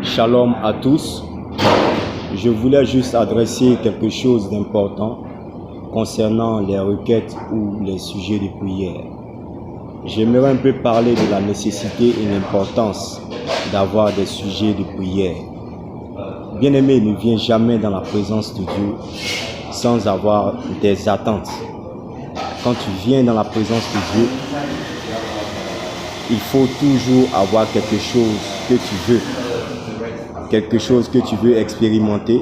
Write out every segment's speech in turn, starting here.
Shalom à tous. Je voulais juste adresser quelque chose d'important concernant les requêtes ou les sujets de prière. J'aimerais un peu parler de la nécessité et l'importance d'avoir des sujets de prière. Bien-aimé ne vient jamais dans la présence de Dieu sans avoir des attentes. Quand tu viens dans la présence de Dieu, il faut toujours avoir quelque chose que tu veux. Quelque chose que tu veux expérimenter,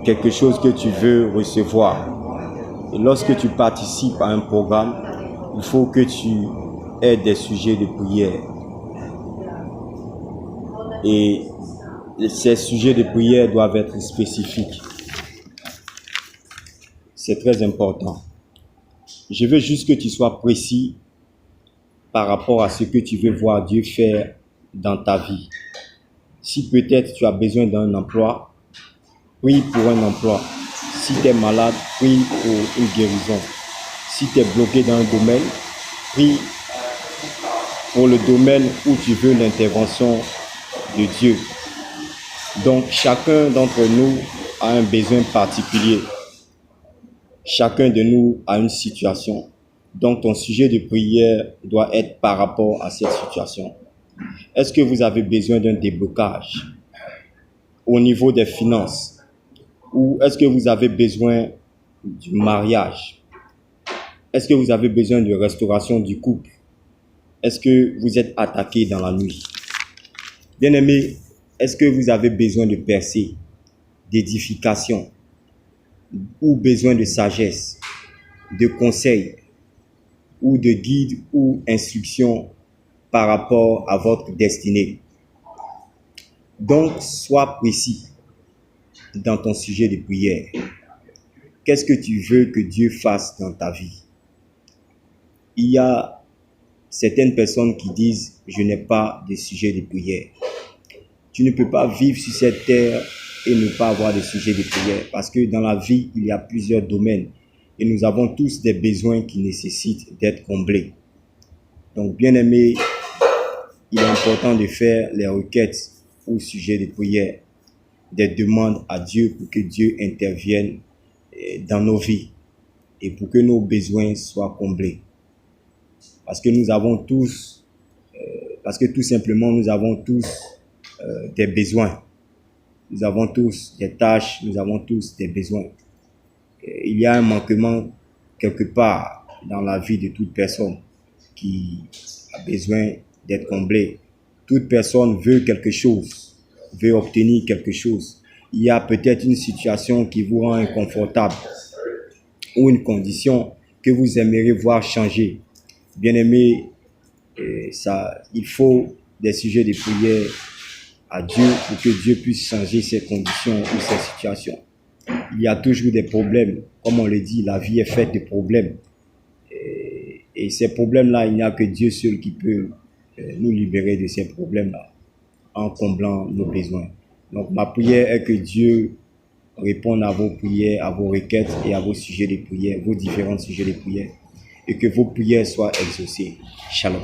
quelque chose que tu veux recevoir. Et lorsque tu participes à un programme, il faut que tu aies des sujets de prière. Et ces sujets de prière doivent être spécifiques. C'est très important. Je veux juste que tu sois précis par rapport à ce que tu veux voir Dieu faire dans ta vie. Si peut-être tu as besoin d'un emploi, prie pour un emploi. Si tu es malade, prie pour une guérison. Si tu es bloqué dans un domaine, prie pour le domaine où tu veux l'intervention de Dieu. Donc, chacun d'entre nous a un besoin particulier. Chacun de nous a une situation. Donc, ton sujet de prière doit être par rapport à cette situation. Est-ce que vous avez besoin d'un déblocage au niveau des finances? Ou est-ce que vous avez besoin du mariage? Est-ce que vous avez besoin de restauration du couple? Est-ce que vous êtes attaqué dans la nuit? Bien-aimé, est-ce que vous avez besoin de percée, d'édification, ou besoin de sagesse, de conseils, ou de guide ou instruction par rapport à votre destinée? Donc, sois précis dans ton sujet de prière. Qu'est-ce que tu veux que Dieu fasse dans ta vie? Il y a certaines personnes qui disent « je n'ai pas de sujet de prière ». Tu ne peux pas vivre sur cette terre et ne pas avoir de sujet de prière, parce que dans la vie, il y a plusieurs domaines et nous avons tous des besoins qui nécessitent d'être comblés. Donc, bien-aimé, il est important de faire les requêtes au sujet de prière, des demandes à Dieu pour que Dieu intervienne dans nos vies et pour que nos besoins soient comblés. Parce que nous avons tous, tout simplement nous avons tous des besoins. Nous avons tous des tâches, nous avons tous des besoins. Il y a un manquement quelque part dans la vie de toute personne qui a besoin d'être comblée. Toute personne veut quelque chose, veut obtenir quelque chose. Il y a peut-être une situation qui vous rend inconfortable ou une condition que vous aimeriez voir changer. Bien-aimé, il faut des sujets de prière à Dieu pour que Dieu puisse changer ces conditions ou ces situations. Il y a toujours des problèmes. Comme on le dit, la vie est faite de problèmes. Et ces problèmes-là, il n'y a que Dieu seul qui peut nous libérer de ces problèmes-là en comblant nos besoins. Donc, ma prière est que Dieu réponde à vos prières, à vos requêtes et à vos sujets de prière, vos différents sujets de prière, et que vos prières soient exaucées. Shalom.